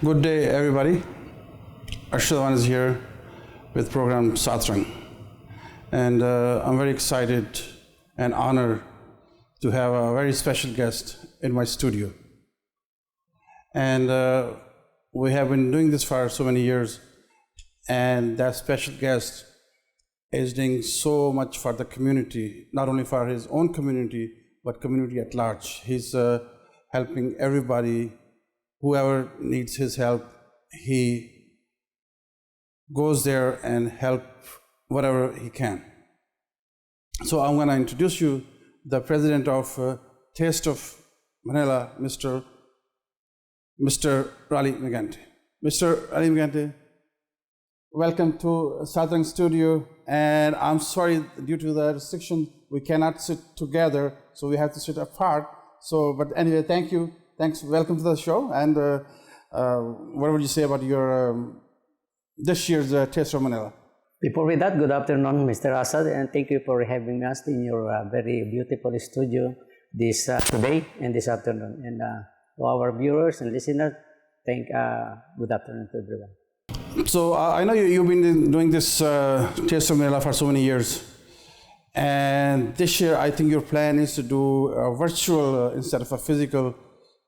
Good day, everybody. Arshavan is here with program Satsang. And I'm very excited and honored to have a very special guest in my studio. And we have been doing this for so many years, and that special guest is doing so much for the community, not only for his own community, but community at large. He's helping everybody, whoever needs his help. He goes there and help whatever he can. So I'm going to introduce you the president of Taste of Manila, Mr. Raleigh Megante. Mr. Raleigh Megante, welcome to Satsang Studio. And I'm sorry, due to the restriction, we cannot sit together, so we have to sit apart. So, but anyway, thank you. Thanks. Welcome to the show. And what would you say about your this year's Taste of Manila? Before with that, good afternoon, Mr. Asad, and thank you for having us in your very beautiful studio this today and this afternoon. And to our viewers and listeners, good afternoon to everyone. So I know you've been doing this Taste of Manila for so many years, and this year I think your plan is to do a virtual instead of a physical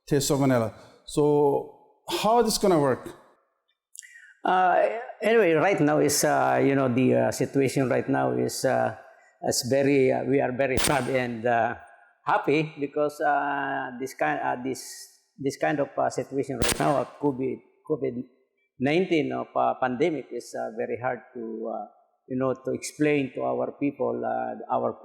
Taste of Manila. So how is this going to work? Anyway, right now is the situation right now is we are very sad and happy because this kind of situation right now of COVID-19 of pandemic is very hard to to explain to our people,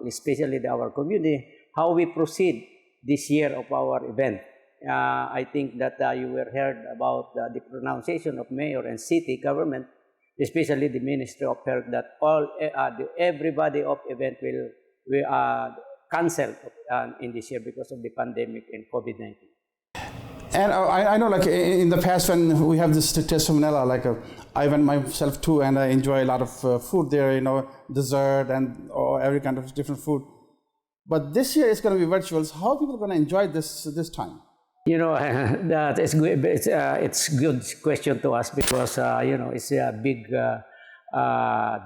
especially our community, how we proceed this year of our event. I think that you were heard about the pronunciation of mayor and city government, especially the Ministry of Health, that everybody of event will cancel in this year because of the pandemic and COVID-19. And I know, like in the past, when we have this Taste of Manila, like I went myself too, and I enjoy a lot of food there, dessert and every kind of different food. But this year it's going to be virtual. So how are people going to enjoy this time? That is good. It's good question to us because it's a big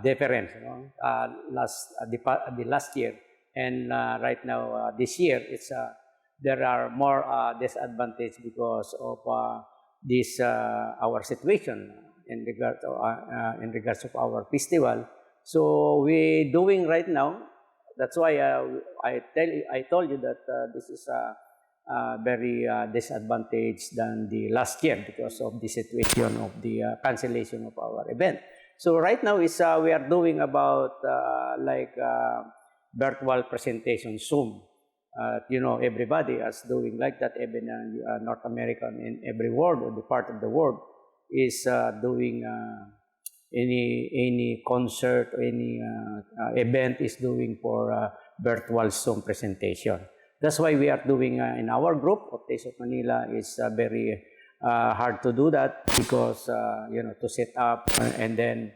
difference. The last year and right now this year there are more disadvantages because of this our situation in regards of our festival. So we doing right now. That's why I told you that this is very disadvantaged than the last year because of the situation of the cancellation of our event. So right now is we are doing about virtual presentation Zoom. Everybody is doing like that. Even North America and every world or the part of the world is doing any concert or any event is doing for virtual Zoom presentation. That's why we are doing in our group of Taste of Manila. It's very hard to do that because to set up and then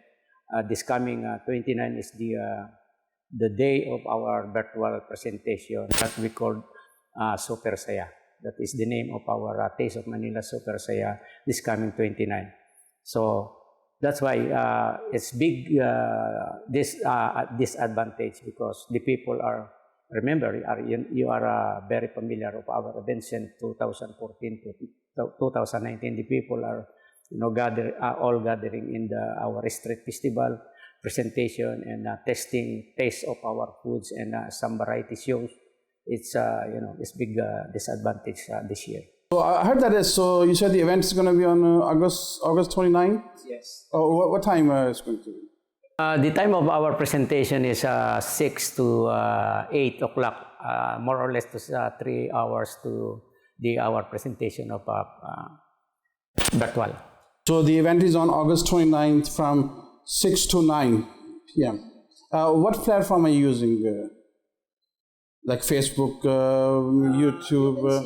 this coming 29 is the day of our virtual presentation that we call Super Saya. That is the name of our Taste of Manila Super Saya this coming 29. So that's why it's big this disadvantage because the people are. Remember, you are very familiar of our events in 2014 to 2019. The people are, all gathering in our street festival presentation and testing taste of our foods and some variety shows. It's it's big disadvantage this year. So I heard that so you said the event is going to be on August 29th? Yes. What time is it going to be? The time of our presentation is 6 to 8 o'clock, more or less to 3 hours to our presentation of virtual. So the event is on August 29th from 6 to 9 p.m. What platform are you using? Like Facebook, YouTube?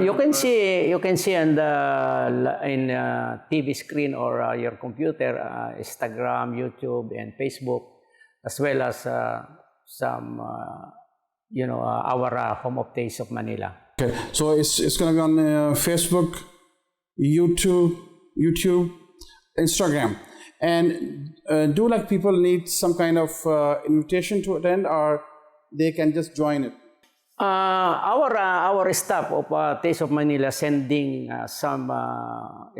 You can see on in TV screen or your computer, Instagram, YouTube, and Facebook, as well as some our home of Manila. Okay, so it's going to be on Facebook, YouTube, YouTube, Instagram. And do like people need some kind of invitation to attend, or they can just join it? Our staff of Taste of Manila sending some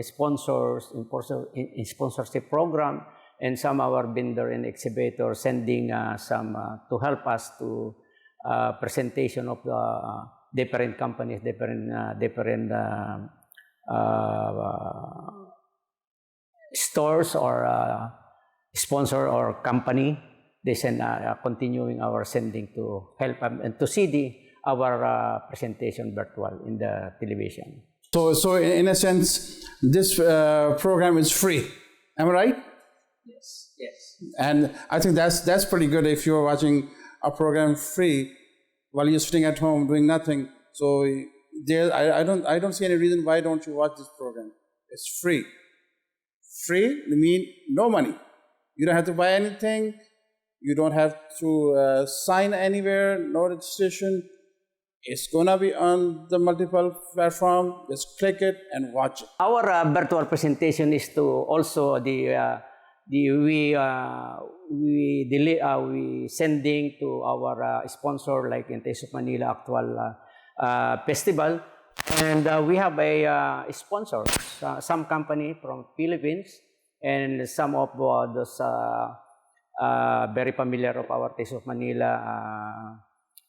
sponsors in sponsorship program, and some our vendor and exhibitor sending some to help us to presentation of the different companies, different stores or sponsor or company. They send continuing our sending to help and to see our presentation virtual in the television. So in a sense, this program is free. Am I right? Yes. Yes. And I think that's pretty good if you're watching a program free while you're sitting at home doing nothing. So I don't see any reason why don't you watch this program. It's free. Free mean no money. You don't have to buy anything. You don't have to sign anywhere, no registration. It's gonna be on the multiple platform. Just click it and watch it. Our virtual presentation is to also we sending to our sponsor like in Taste of Manila actual festival, and we have a sponsors, some company from Philippines, and some of those very familiar of our Taste of Manila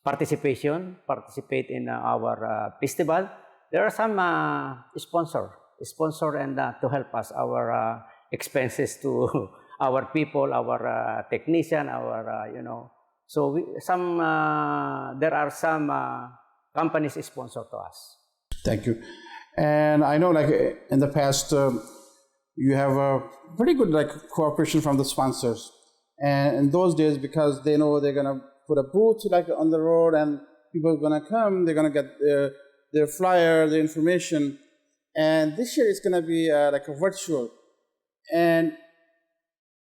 participate in our festival. There are some sponsor and to help us our expenses to our people, our technician, our So there are some companies sponsor to us. Thank you. And I know, like in the past, you have a pretty good like cooperation from the sponsors. And in those days, because they know they're gonna put a booth like on the road, and people are gonna come, they're gonna get their flyer, their information. And this year it's gonna be like a virtual. And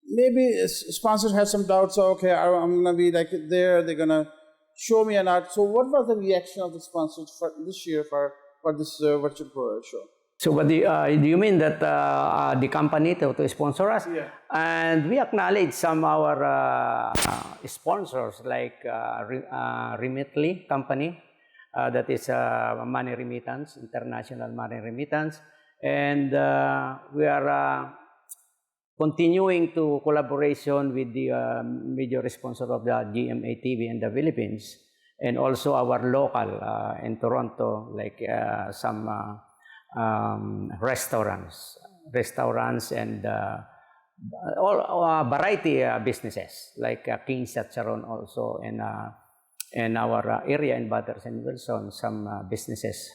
maybe sponsors have some doubts. So, okay, I'm gonna be like there. They're gonna show me an art. So, what was the reaction of the sponsors for this year for this virtual show? So, what do you mean that the company to sponsor us? Yeah. And we acknowledge some of our sponsors like Remitly company, that is money remittance, international money remittance, and we are continuing to collaboration with the major sponsor of the GMA TV in the Philippines, and also our local in Toronto, like some restaurants and all variety businesses like King's Chacharon also, and our area in Batters and Wilson, some businesses.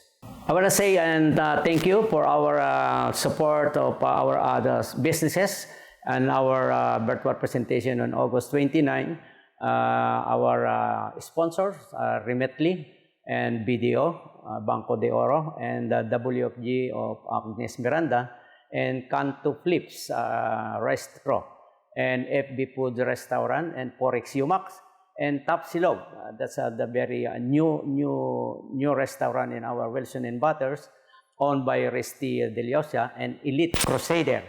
I want to say and thank you for our support of our other businesses and our virtual presentation on August 29. Our sponsors, Remitly and BDO, Banco de Oro, and WFG of Agnes Miranda, and Canto Flips Restro, and FB Food Restaurant, and Forex Umax, and Tapsilog. That's the very new restaurant in our Wilson and Butters, owned by Resti Deliosa, and Elite Crusader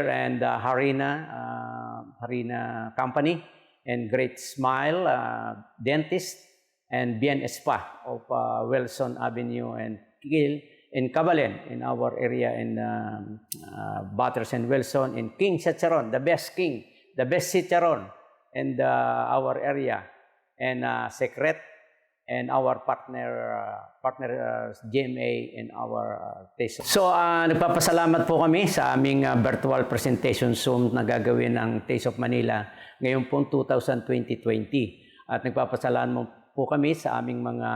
and Harina Company, and Great Smile Dentist, and Bien Spa of Wilson Avenue and Kiel, in Cabalen, in our area in Butters and Wilson, in King Chicharon, the best Chicharon in our area, and Secret, and our partner GMA in our taste. So, nagpapasalamat po kami sa aming virtual presentation Zoom na gagawin ng Taste of Manila ngayon pong 2020. At nagpapasalamat po kami sa aming mga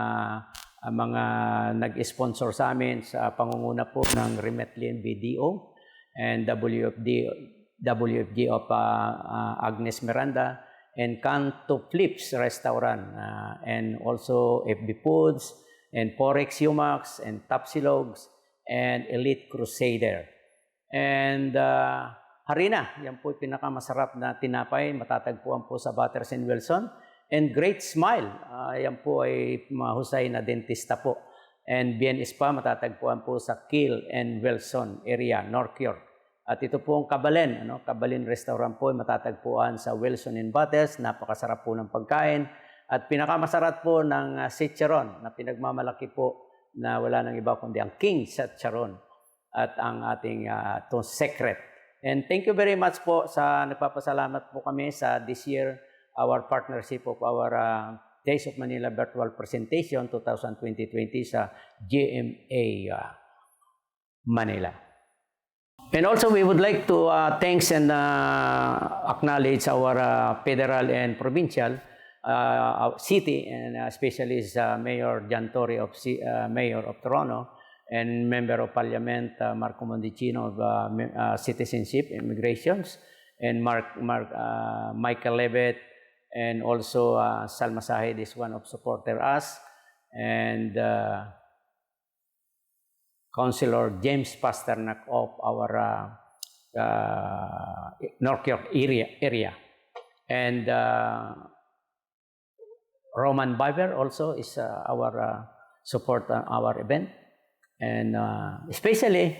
nag-sponsor sa amin sa pangunguna po ng Remitly and BDO and WFG of Agnes Miranda, and Canto Flips Restaurant, and also FB Foods, and Forex Umax, and Tapsilogs, and Elite Crusader. And Harina, yan po pinakamasarap na tinapay, matatagpuan po sa Butters and Wilson. And Great Smile, yan po ay mahusay na dentista po. And Bien Spa matatagpuan po sa Kiel and Wilson area, North York. At ito po ang Kabalen, Kabalen Restaurant po matatagpuan sa Wilson and Battles. Napakasarap po ng pagkain. At pinakamasarap po ng Chicharon na pinagmamalaki po na wala nang iba kundi ang King Chicharon at ang ating to secret. And thank you very much po sa nagpapasalamat po kami sa this year, our partnership of our Days of Manila Virtual Presentation 2020 sa GMA Manila. And also, we would like to thanks and acknowledge our federal and provincial city, and especially Mayor Jan Torre of Mayor of Toronto, and Member of Parliament Marco Mondicino of Citizenship Immigrations, and Michael Levitt, and also Salma Sahid is one of supporter us, and Councilor James Pasternak of our North York area. And Roman Biber also is our support our event. And especially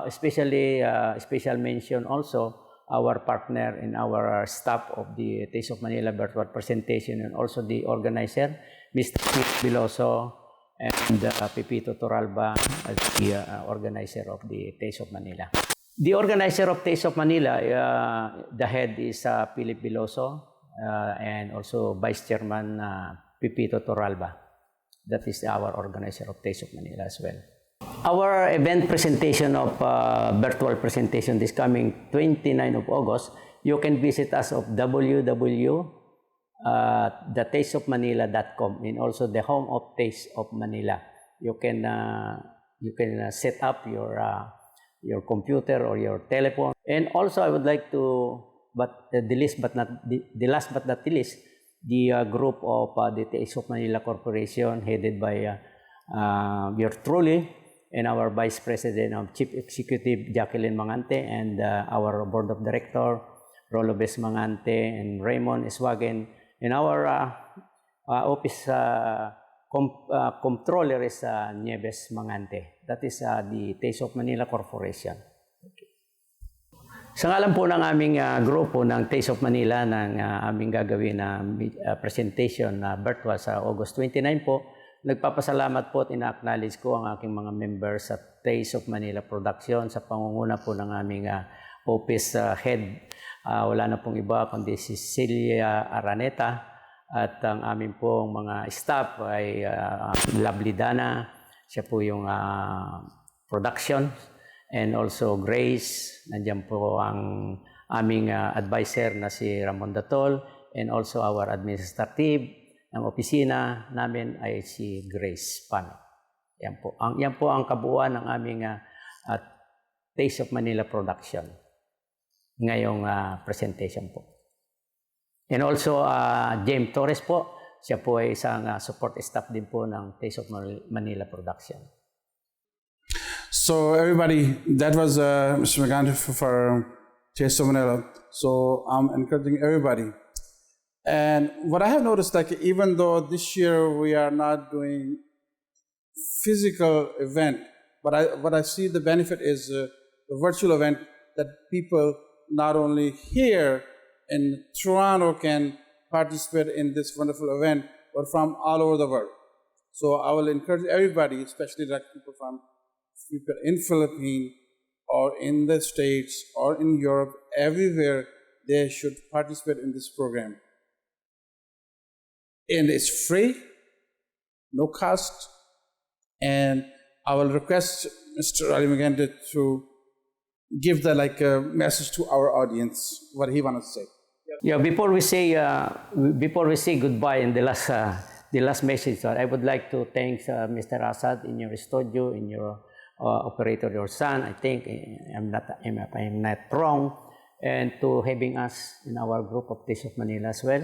special mention also our partner in our staff of the Taste of Manila Virtual Presentation, and also the organizer, Mr. Biloso, and Pepito Toralba as the organizer of the Taste of Manila. The organizer of Taste of Manila, the head is Philip Biloso, and also Vice Chairman Pepito Toralba. That is our organizer of Taste of Manila as well. Our event presentation of virtual presentation this coming 29 of August, you can visit us of thetasteofmanila.com, and also the home of Taste of Manila. You can set up your computer or your telephone. And also I would like to, the last but not the least, the group of the Taste of Manila Corporation, headed by your truly, and our Vice President of Chief Executive Jacqueline Mangante, and our Board of Director Rolobes Mangante and Raymond Eswagen, and our office controller is Nieves Mangante. That is the Taste of Manila Corporation. Okay. Sa ngalan po ng aming grupo ng Taste of Manila, ng aming gagawin na presentation na virtual sa August 29 po, nagpapasalamat po at ina-acknowledge ko ang aking mga members sa Taste of Manila Production sa pangunguna po ng aming office head. Wala na pong iba kundi si Celia Araneta, at ang aming pong mga staff ay Lovely Dana, siya po yung production, and also Grace, nandiyan po ang aming advisor na si Ramon Datol, and also our administrative ng opisina namin ay si Grace Pan. Yan po ang kabuuan ng aming Taste of Manila Production ngayong presentation po. And also James Torres po, siya po ay isang support staff din po ng Taste of Manila Production. So everybody, that was Mr. Magante for Taste of Manila. So I'm encouraging everybody. And what I have noticed, like even though this year we are not doing physical event, but what I see the benefit is the virtual event, that people not only here in Toronto can participate in this wonderful event, but from all over the world. So I will encourage everybody, especially like people in Philippines or in the States or in Europe, everywhere they should participate in this program. And it's free, no cost, and I will request Mr. Ali Magante to give the message to our audience, what he wants to say. Yeah, before we say goodbye in the last message, I would like to thank Mr. Asad in your studio, in your operator, your son. I think I'm not wrong, and to having us in our group of Taste of Manila as well.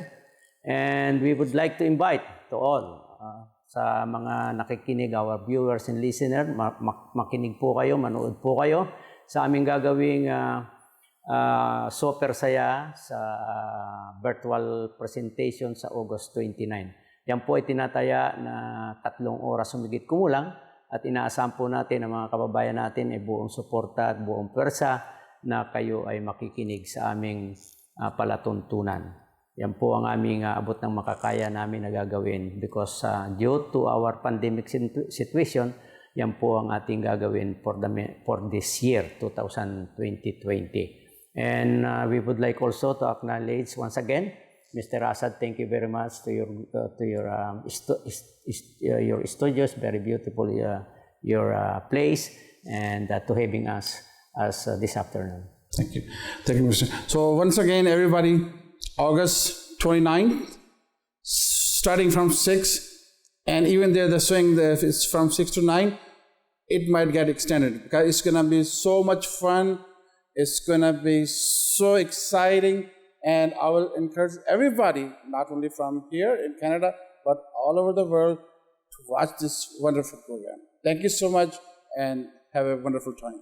And we would like to invite to all sa mga nakikinig, our viewers and listeners, makinig po kayo, manood po kayo sa aming gagawing super saya sa virtual presentation sa August 29. Yan po ay tinataya na 3 oras humigit kumulang at inaasahan po natin ang mga kababayan natin ay buong suporta at buong pwersa na kayo ay makikinig sa aming palatuntunan. Yan po ang aming abot ng makakaya namin na gagawin because due to our pandemic situation, yan po ang ating gagawin for this year, 2020. And we would like also to acknowledge once again, Mr. Asad, thank you very much to your studios, very beautiful your place, and to having us as this afternoon. Thank you, Mr. So once again, everybody, August 29th, starting from 6, and even there the swing, if it's from 6 to 9, it might get extended because it's gonna be so much fun. It's gonna be so exciting. And I will encourage everybody, not only from here in Canada, but all over the world, to watch this wonderful program. Thank you so much and have a wonderful time.